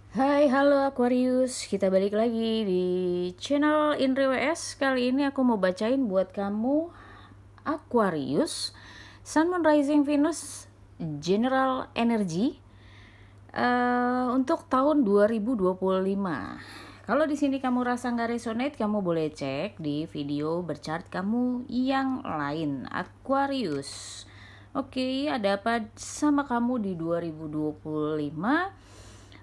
Hai, halo Aquarius. Kita balik lagi di channel Indri WS. Kali ini aku mau bacain buat kamu Aquarius, Sun, Moon, Rising, Venus, General Energy untuk tahun 2025. Kalau di sini kamu rasa nggak resonate, kamu boleh cek di video berchart kamu yang lain, Aquarius. Oke, ada apa sama kamu di 2025?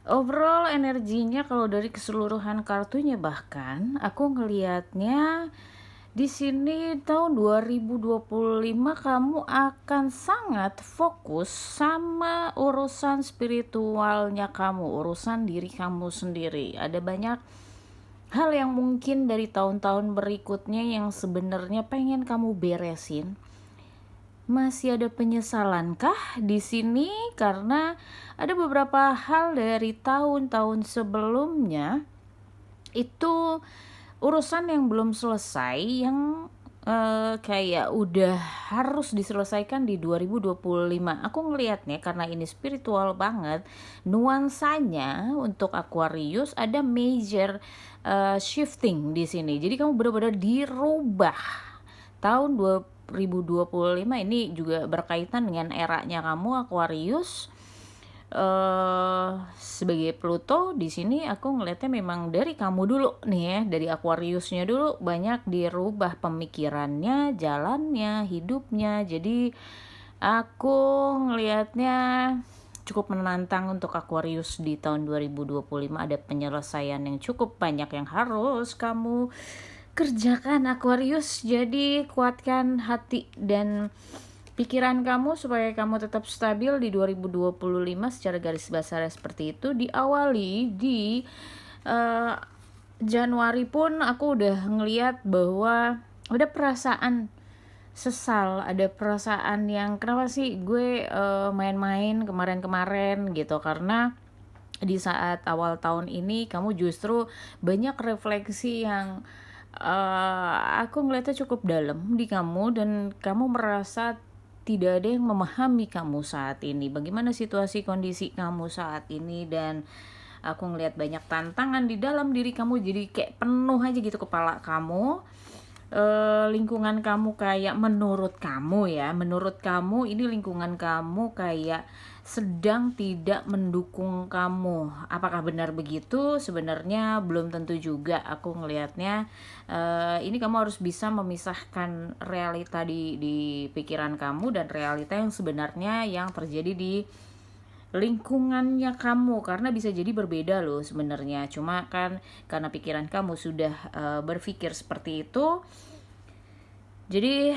Overall energinya kalau dari keseluruhan kartunya, bahkan aku ngelihatnya di sini tahun 2025 kamu akan sangat fokus sama urusan spiritualnya kamu, urusan diri kamu sendiri. Ada banyak hal yang mungkin dari tahun-tahun berikutnya yang sebenarnya pengen kamu beresin. Masih ada penyesalankah di sini? Karena ada beberapa hal dari tahun-tahun sebelumnya itu urusan yang belum selesai, yang kayak udah harus diselesaikan di 2025. Aku ngelihatnya karena ini spiritual banget, nuansanya untuk Aquarius ada major shifting di sini. Jadi kamu benar-benar dirubah. Tahun 2025 ini juga berkaitan dengan eranya kamu Aquarius. Sebagai Pluto di sini aku ngelihatnya memang dari kamu dulu nih ya, dari Aquariusnya dulu banyak dirubah pemikirannya, jalannya, hidupnya. Jadi aku ngelihatnya cukup menantang untuk Aquarius di tahun 2025. Ada penyelesaian yang cukup banyak yang harus kamu kerjakan Aquarius. Jadi kuatkan hati dan pikiran kamu supaya kamu tetap stabil di 2025. Secara garis besar seperti itu. Diawali di Januari pun aku udah ngeliat bahwa ada perasaan sesal, ada perasaan yang kenapa sih gue main-main kemarin-kemarin gitu. Karena di saat awal tahun ini kamu justru banyak refleksi yang aku ngeliatnya cukup dalam di kamu, dan kamu merasa tidak ada yang memahami kamu saat ini, bagaimana situasi kondisi kamu saat ini. Dan aku ngeliat banyak tantangan di dalam diri kamu, jadi kayak penuh aja gitu kepala kamu. Lingkungan kamu kayak menurut kamu ini lingkungan kamu kayak sedang tidak mendukung kamu. Apakah benar begitu? Sebenarnya belum tentu juga. Aku ngelihatnya ini kamu harus bisa memisahkan realita di pikiran kamu dan realita yang sebenarnya yang terjadi di lingkungannya kamu, karena bisa jadi berbeda loh sebenarnya. Cuma kan karena pikiran kamu sudah berpikir seperti itu, jadi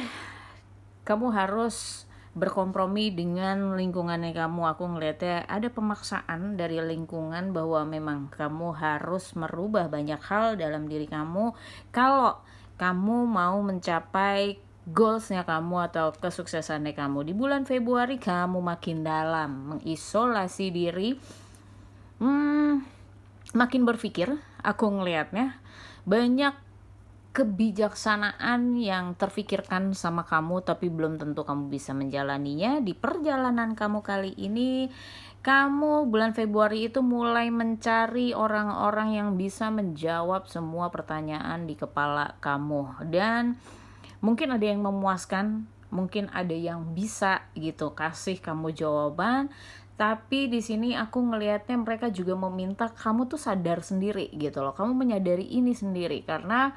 kamu harus berkompromi dengan lingkungannya kamu. Aku ngelihatnya ada pemaksaan dari lingkungan bahwa memang kamu harus merubah banyak hal dalam diri kamu kalau kamu mau mencapai goalsnya kamu atau kesuksesannya kamu. Di bulan Februari kamu makin dalam mengisolasi diri, makin berpikir. Aku ngelihatnya banyak kebijaksanaan yang terfikirkan sama kamu, tapi belum tentu kamu bisa menjalaninya. Di perjalanan kamu kali ini, kamu bulan Februari itu mulai mencari orang-orang yang bisa menjawab semua pertanyaan di kepala kamu. Dan mungkin ada yang memuaskan, mungkin ada yang bisa gitu kasih kamu jawaban. Tapi di sini aku ngelihatnya mereka juga meminta kamu tuh sadar sendiri gitu loh. Kamu menyadari ini sendiri, karena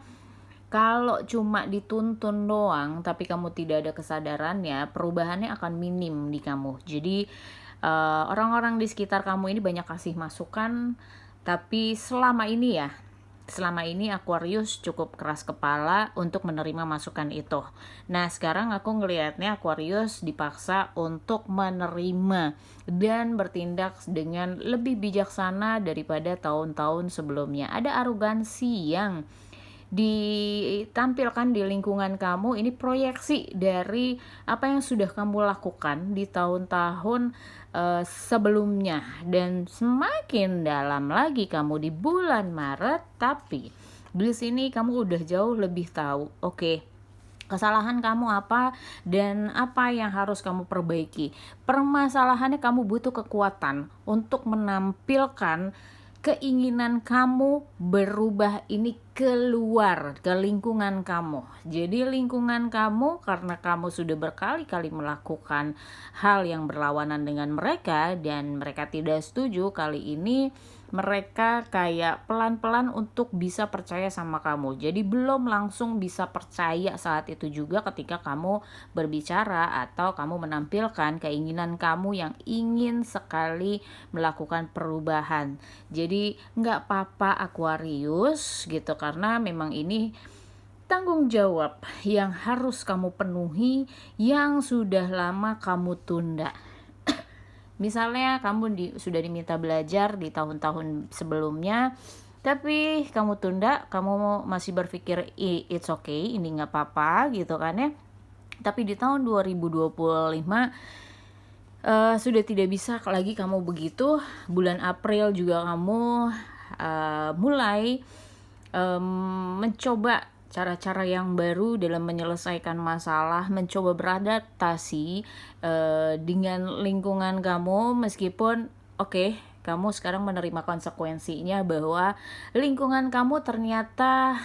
kalau cuma dituntun doang tapi kamu tidak ada kesadarannya, perubahannya akan minim di kamu. Jadi orang-orang di sekitar kamu ini banyak kasih masukan, tapi selama ini Aquarius cukup keras kepala untuk menerima masukan itu. Nah sekarang aku ngelihatnya Aquarius dipaksa untuk menerima dan bertindak dengan lebih bijaksana daripada tahun-tahun sebelumnya. Ada arogansi yang ditampilkan di lingkungan kamu. Ini proyeksi dari apa yang sudah kamu lakukan di tahun-tahun sebelumnya, dan semakin dalam lagi kamu di bulan Maret. Tapi di sini kamu udah jauh lebih tahu, oke, kesalahan kamu apa dan apa yang harus kamu perbaiki. Permasalahannya kamu butuh kekuatan untuk menampilkan keinginan kamu berubah ini keluar ke lingkungan kamu. Jadi lingkungan kamu, karena kamu sudah berkali-kali melakukan hal yang berlawanan dengan mereka dan mereka tidak setuju, kali ini mereka kayak pelan-pelan untuk bisa percaya sama kamu. Jadi belum langsung bisa percaya saat itu juga ketika kamu berbicara atau kamu menampilkan keinginan kamu yang ingin sekali melakukan perubahan. Jadi nggak apa-apa Aquarius gitu, karena memang ini tanggung jawab yang harus kamu penuhi yang sudah lama kamu tunda. Misalnya kamu sudah diminta belajar di tahun-tahun sebelumnya, tapi kamu tunda, kamu masih berpikir it's okay, ini nggak apa-apa gitu kan ya. Tapi di tahun 2025 sudah tidak bisa lagi kamu begitu. Bulan April juga kamu mulai mencoba cara-cara yang baru dalam menyelesaikan masalah, mencoba beradaptasi dengan lingkungan kamu, meskipun kamu sekarang menerima konsekuensinya bahwa lingkungan kamu ternyata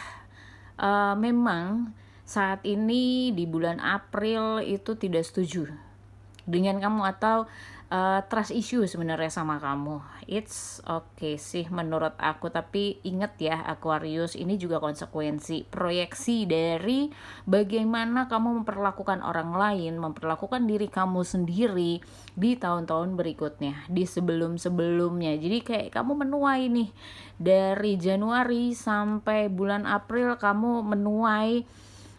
memang saat ini di bulan April itu tidak setuju dengan kamu atau trust issue sebenarnya sama kamu. It's okay sih menurut aku, tapi ingat ya Aquarius, ini juga konsekuensi proyeksi dari bagaimana kamu memperlakukan orang lain, memperlakukan diri kamu sendiri di tahun-tahun berikutnya, di sebelum-sebelumnya. Jadi kayak kamu menuai nih dari Januari sampai bulan April, kamu menuai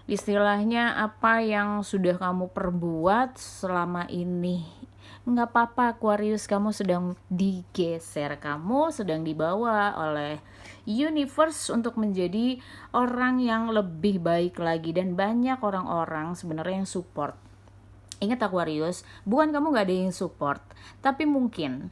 istilahnya apa yang sudah kamu perbuat selama ini. Nggak apa-apa Aquarius, kamu sedang digeser, kamu sedang dibawa oleh universe untuk menjadi orang yang lebih baik lagi, dan banyak orang-orang sebenarnya yang support. Ingat Aquarius, bukan kamu nggak ada yang support, tapi mungkin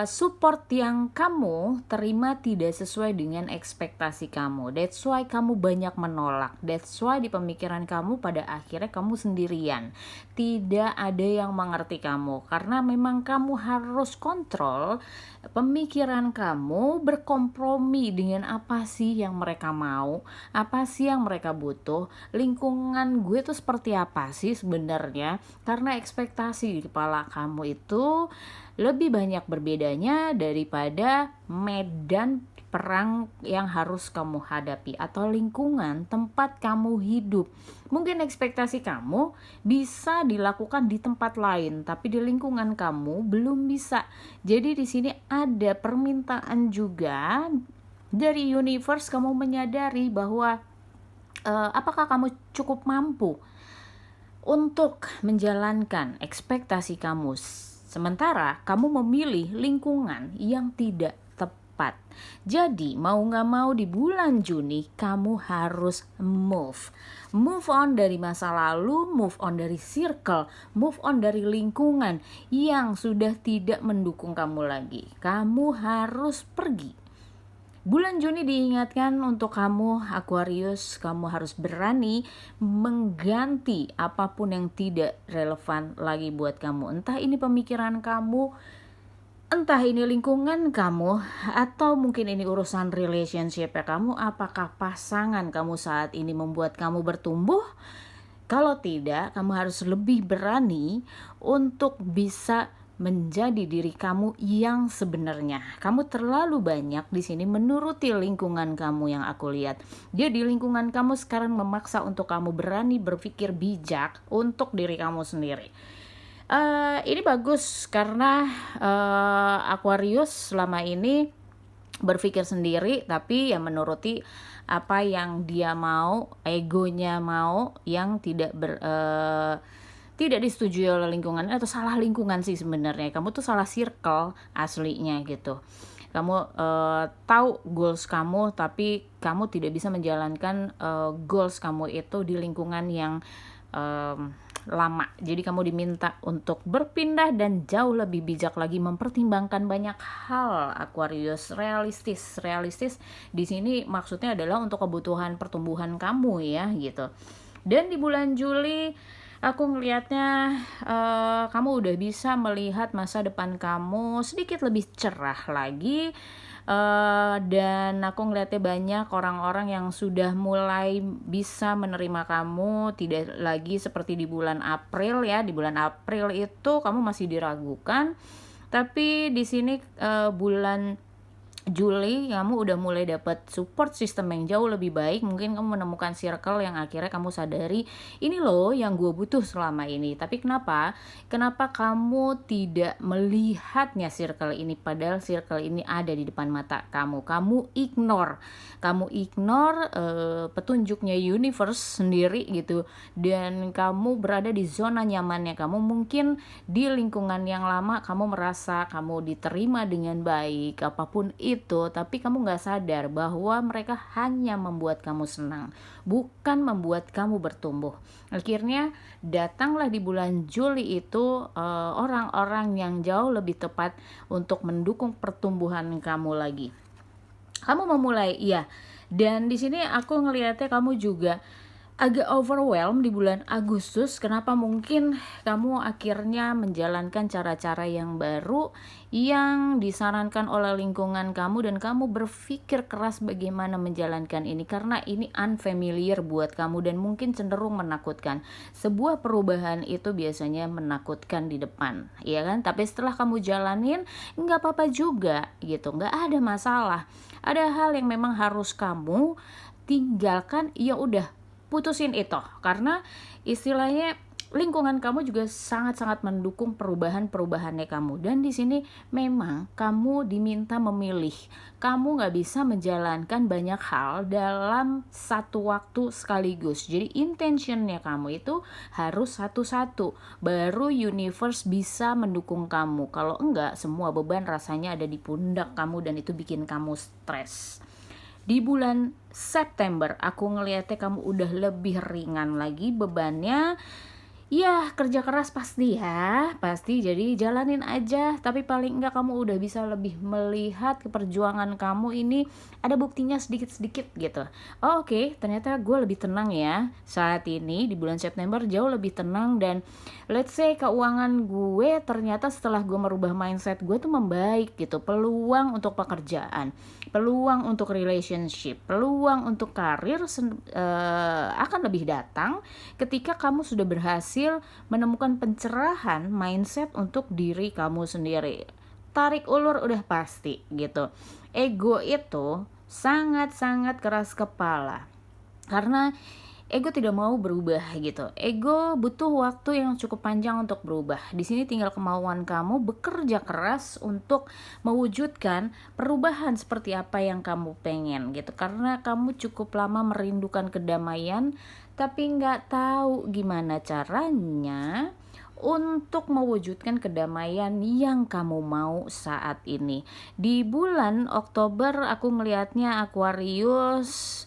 support yang kamu terima tidak sesuai dengan ekspektasi kamu. That's why kamu banyak menolak. That's why di pemikiran kamu pada akhirnya kamu sendirian. Tidak ada yang mengerti kamu, karena memang kamu harus kontrol pemikiran kamu, berkompromi dengan apa sih yang mereka mau, apa sih yang mereka butuh, lingkungan gue tuh seperti apa sih sebenarnya. Karena ekspektasi di kepala kamu itu lebih banyak berbedanya daripada medan perang yang harus kamu hadapi atau lingkungan tempat kamu hidup. Mungkin ekspektasi kamu bisa dilakukan di tempat lain, tapi di lingkungan kamu belum bisa. Jadi di sini ada permintaan juga dari universe, kamu menyadari bahwa apakah kamu cukup mampu untuk menjalankan ekspektasi kamu, sementara kamu memilih lingkungan yang tidak tepat. Jadi mau gak mau di bulan Juni kamu harus move on dari masa lalu, move on dari circle, move on dari lingkungan yang sudah tidak mendukung kamu lagi. Kamu harus pergi. Bulan Juni diingatkan untuk kamu Aquarius, kamu harus berani mengganti apapun yang tidak relevan lagi buat kamu. Entah ini pemikiran kamu, entah ini lingkungan kamu, atau mungkin ini urusan relationship kamu. Apakah pasangan kamu saat ini membuat kamu bertumbuh? Kalau tidak, kamu harus lebih berani untuk bisa menjadi diri kamu yang sebenarnya. Kamu terlalu banyak di sini menuruti lingkungan kamu yang aku lihat. Jadi lingkungan kamu sekarang memaksa untuk kamu berani berpikir bijak untuk diri kamu sendiri. Ini bagus karena Aquarius selama ini berpikir sendiri, tapi ya menuruti apa yang dia mau, egonya mau, yang tidak disetujui oleh lingkungan, atau salah lingkungan sih sebenarnya. Kamu tuh salah circle aslinya gitu. Kamu tahu goals kamu, tapi kamu tidak bisa menjalankan goals kamu itu di lingkungan yang lama. Jadi kamu diminta untuk berpindah dan jauh lebih bijak lagi, mempertimbangkan banyak hal. Aquarius, realistis di sini maksudnya adalah untuk kebutuhan pertumbuhan kamu ya gitu. Dan di bulan Juli Aku ngelihatnya kamu udah bisa melihat masa depan kamu sedikit lebih cerah lagi, dan aku ngelihatnya banyak orang-orang yang sudah mulai bisa menerima kamu, tidak lagi seperti di bulan April ya. Di bulan April itu kamu masih diragukan, tapi di sini bulan Juli kamu udah mulai dapat support system yang jauh lebih baik. Mungkin kamu menemukan circle yang akhirnya kamu sadari, ini loh yang gue butuh selama ini. Tapi kenapa kamu tidak melihatnya circle ini, padahal circle ini ada di depan mata kamu. Kamu ignore petunjuknya universe sendiri gitu, dan kamu berada di zona nyamannya kamu. Mungkin di lingkungan yang lama kamu merasa kamu diterima dengan baik, apapun itu, tapi kamu nggak sadar bahwa mereka hanya membuat kamu senang, bukan membuat kamu bertumbuh. Akhirnya datanglah di bulan Juli itu orang-orang yang jauh lebih tepat untuk mendukung pertumbuhan kamu lagi. Kamu memulai, iya. Dan di sini aku ngelihatnya kamu juga agak overwhelmed di bulan Agustus. Kenapa? Mungkin kamu akhirnya menjalankan cara-cara yang baru yang disarankan oleh lingkungan kamu, dan kamu berpikir keras bagaimana menjalankan ini karena ini unfamiliar buat kamu dan mungkin cenderung menakutkan. Sebuah perubahan itu biasanya menakutkan di depan, ya kan? Tapi setelah kamu jalanin, nggak apa-apa juga gitu, nggak ada masalah. Ada hal yang memang harus kamu tinggalkan, ya udah, putusin itu, karena istilahnya lingkungan kamu juga sangat-sangat mendukung perubahan-perubahannya kamu. Dan di sini memang kamu diminta memilih. Kamu nggak bisa menjalankan banyak hal dalam satu waktu sekaligus. Jadi intentionnya kamu itu harus satu-satu, baru universe bisa mendukung kamu. Kalau enggak, semua beban rasanya ada di pundak kamu dan itu bikin kamu stres. Di bulan September aku ngelihatnya kamu udah lebih ringan lagi bebannya. Ya, kerja keras pasti ya, pasti, jadi jalanin aja. Tapi paling enggak kamu udah bisa lebih melihat perjuangan kamu ini ada buktinya sedikit-sedikit gitu. Oh, oke, ternyata gue lebih tenang ya saat ini di bulan September, jauh lebih tenang. Dan let's say keuangan gue ternyata setelah gue merubah mindset gue tuh membaik gitu. Peluang untuk pekerjaan, peluang untuk relationship, peluang untuk karir akan lebih datang ketika kamu sudah berhasil menemukan pencerahan mindset untuk diri kamu sendiri. Tarik ulur udah pasti gitu. Ego itu sangat-sangat keras kepala karena ego tidak mau berubah gitu. Ego butuh waktu yang cukup panjang untuk berubah. Di sini tinggal kemauan kamu bekerja keras untuk mewujudkan perubahan seperti apa yang kamu pengen gitu. Karena kamu cukup lama merindukan kedamaian, tapi nggak tahu gimana caranya untuk mewujudkan kedamaian yang kamu mau saat ini. Di bulan Oktober aku melihatnya Aquarius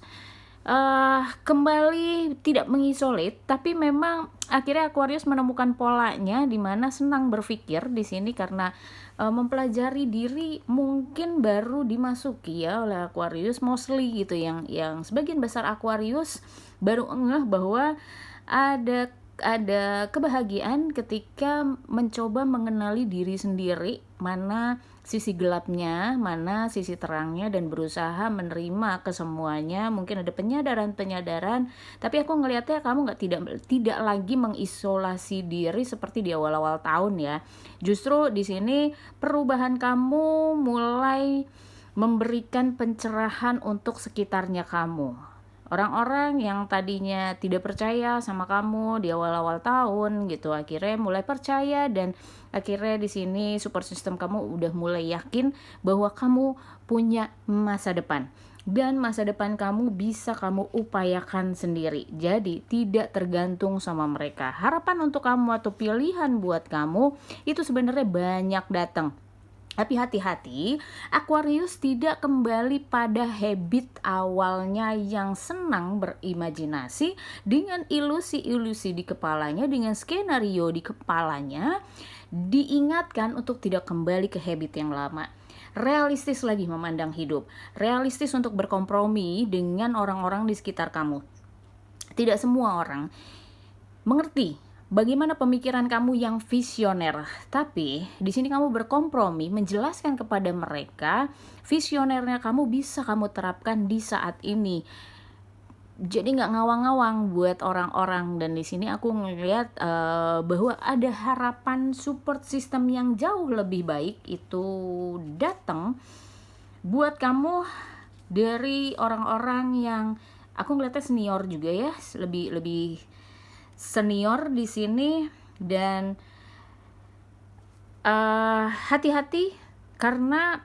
kembali tidak mengisolat, tapi memang akhirnya Aquarius menemukan polanya di mana senang berpikir di sini karena mempelajari diri mungkin baru dimasuki ya oleh Aquarius mostly gitu, yang sebagian besar Aquarius baru ngeh bahwa ada kebahagiaan ketika mencoba mengenali diri sendiri, mana sisi gelapnya, mana sisi terangnya, dan berusaha menerima kesemuanya. Mungkin ada penyadaran, tapi aku ngelihatnya kamu tidak lagi mengisolasi diri seperti di awal-awal tahun ya. Justru di sini perubahan kamu mulai memberikan pencerahan untuk sekitarnya kamu. Orang-orang yang tadinya tidak percaya sama kamu di awal-awal tahun gitu, akhirnya mulai percaya, dan akhirnya di sini support system kamu udah mulai yakin bahwa kamu punya masa depan. Dan masa depan kamu bisa kamu upayakan sendiri. Jadi tidak tergantung sama mereka. Harapan untuk kamu atau pilihan buat kamu itu sebenarnya banyak datang. Tapi hati-hati, Aquarius tidak kembali pada habit awalnya yang senang berimajinasi dengan ilusi-ilusi di kepalanya, dengan skenario di kepalanya. Diingatkan untuk tidak kembali ke habit yang lama. Realistis lagi memandang hidup, realistis untuk berkompromi dengan orang-orang di sekitar kamu. Tidak semua orang mengerti bagaimana pemikiran kamu yang visioner. Tapi di sini kamu berkompromi menjelaskan kepada mereka visionernya kamu bisa kamu terapkan di saat ini. Jadi nggak ngawang-ngawang buat orang-orang, dan di sini aku ngelihat bahwa ada harapan support system yang jauh lebih baik itu datang buat kamu dari orang-orang yang aku ngeliatnya senior juga ya, lebih lebih senior di sini. Dan hati-hati karena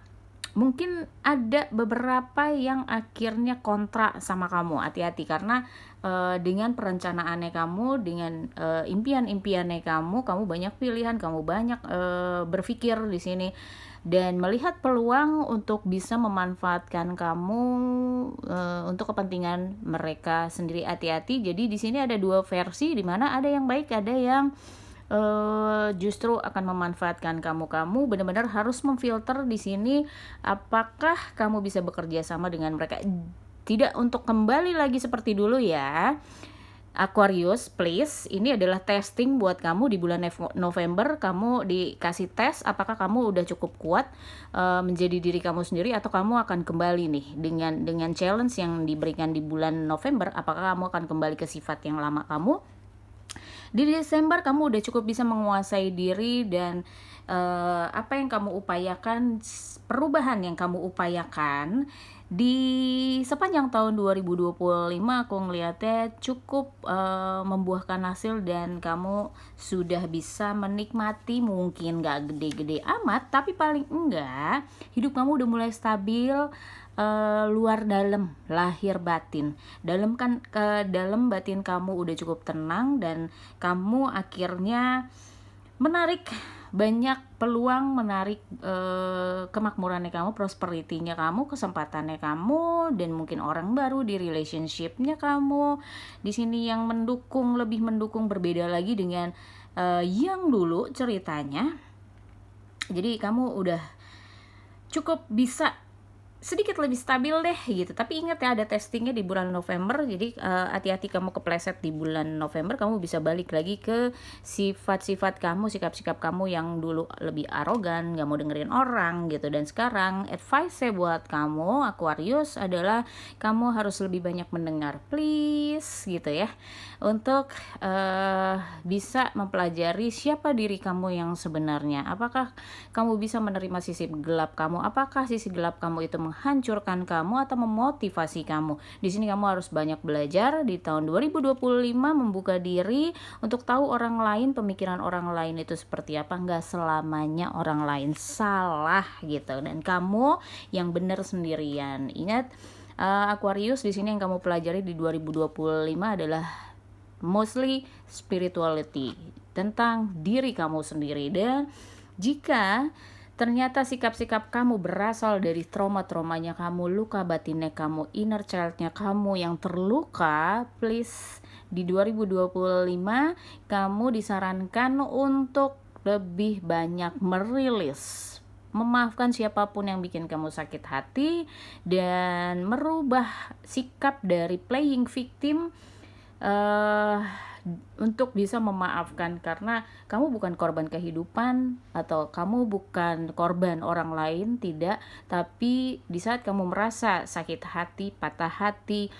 mungkin ada beberapa yang akhirnya kontra sama kamu. Hati-hati karena dengan perencanaannya kamu, dengan impian-impiannya kamu banyak pilihan, kamu banyak berpikir di sini dan melihat peluang untuk bisa memanfaatkan kamu untuk kepentingan mereka sendiri. Hati-hati. Jadi di sini ada dua versi, di mana ada yang baik, ada yang justru akan memanfaatkan kamu. Kamu benar-benar harus memfilter di sini apakah kamu bisa bekerja sama dengan mereka. Tidak untuk kembali lagi seperti dulu ya, Aquarius, please. Ini adalah testing buat kamu di bulan November. Kamu dikasih tes apakah kamu udah cukup kuat menjadi diri kamu sendiri, atau kamu akan kembali nih dengan challenge yang diberikan di bulan November. Apakah kamu akan kembali ke sifat yang lama kamu? Di Desember kamu udah cukup bisa menguasai diri, dan apa yang kamu upayakan, perubahan yang kamu upayakan di sepanjang tahun 2025 aku ngeliatnya cukup membuahkan hasil, dan kamu sudah bisa menikmati. Mungkin gak gede-gede amat, tapi paling enggak hidup kamu udah mulai stabil, luar dalam, lahir batin. Dalam kan, ke dalam batin kamu udah cukup tenang, dan kamu akhirnya menarik banyak peluang, menarik kemakmurannya kamu, prosperity-nya kamu, kesempatannya kamu, dan mungkin orang baru di relationship-nya kamu. Di sini yang mendukung, lebih mendukung, berbeda lagi dengan yang dulu ceritanya. Jadi kamu udah cukup bisa sedikit lebih stabil deh gitu. Tapi ingat ya, ada testingnya di bulan November. Jadi hati-hati kamu kepleset di bulan November, kamu bisa balik lagi ke sifat-sifat kamu, sikap-sikap kamu yang dulu lebih arogan, gak mau dengerin orang gitu. Dan sekarang advice saya buat kamu Aquarius adalah kamu harus lebih banyak mendengar, please gitu ya, untuk bisa mempelajari siapa diri kamu yang sebenarnya. Apakah kamu bisa menerima sisi gelap kamu? Apakah sisi gelap kamu itu menghancurkan kamu atau memotivasi kamu? Di sini kamu harus banyak belajar di tahun 2025, membuka diri untuk tahu orang lain, pemikiran orang lain itu seperti apa. Nggak selamanya orang lain salah gitu, dan kamu yang benar sendirian. Ingat, Aquarius, di sini yang kamu pelajari di 2025 adalah mostly spirituality, tentang diri kamu sendiri. Dan jika ternyata sikap-sikap kamu berasal dari trauma-traumanya kamu, luka batinnya kamu, inner child-nya kamu yang terluka, please, di 2025 kamu disarankan untuk lebih banyak merilis, memaafkan siapapun yang bikin kamu sakit hati, dan merubah sikap dari playing victim untuk bisa memaafkan. Karena kamu bukan korban kehidupan, atau kamu bukan korban orang lain, tidak. Tapi di saat kamu merasa sakit hati, patah hati,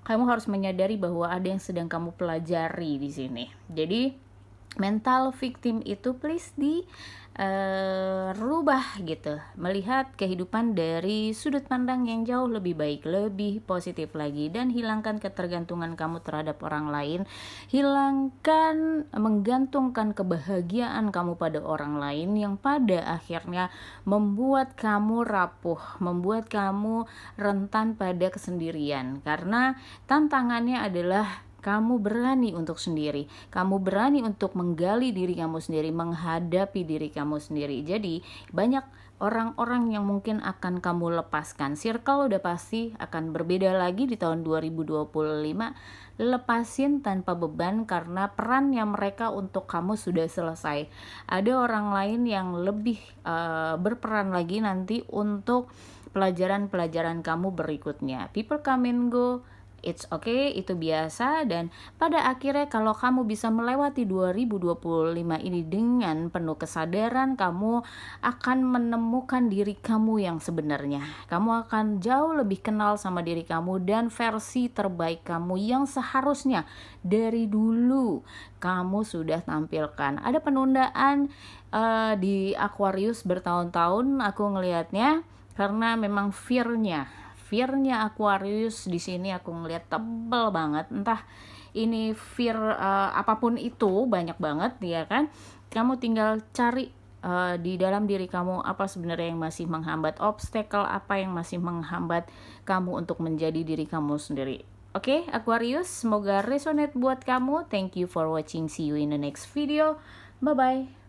kamu harus menyadari bahwa ada yang sedang kamu pelajari di sini. Jadi mental victim itu please rubah gitu, melihat kehidupan dari sudut pandang yang jauh lebih baik, lebih positif lagi, dan hilangkan ketergantungan kamu terhadap orang lain. Hilangkan menggantungkan kebahagiaan kamu pada orang lain, yang pada akhirnya membuat kamu rapuh, membuat kamu rentan pada kesendirian. Karena tantangannya adalah kamu berani untuk sendiri, kamu berani untuk menggali diri kamu sendiri, menghadapi diri kamu sendiri. Jadi banyak orang-orang yang mungkin akan kamu lepaskan. Circle udah pasti akan berbeda lagi di tahun 2025. Lepasin tanpa beban, karena perannya mereka untuk kamu sudah selesai. Ada orang lain yang lebih berperan lagi nanti untuk pelajaran-pelajaran kamu berikutnya. People come and go, It's okay, itu biasa, dan pada akhirnya kalau kamu bisa melewati 2025 ini dengan penuh kesadaran, kamu akan menemukan diri kamu yang sebenarnya. Kamu akan jauh lebih kenal sama diri kamu dan versi terbaik kamu yang seharusnya dari dulu kamu sudah tampilkan. Ada penundaan di Aquarius bertahun-tahun aku ngelihatnya karena memang fearnya Aquarius di sini aku ngeliat tebel banget. Entah ini fear apapun itu, banyak banget ya kan. Kamu tinggal cari di dalam diri kamu apa sebenarnya yang masih menghambat, obstacle apa yang masih menghambat kamu untuk menjadi diri kamu sendiri. Oke, Aquarius, semoga resonate buat kamu. Thank you for watching. See you in the next video. Bye bye.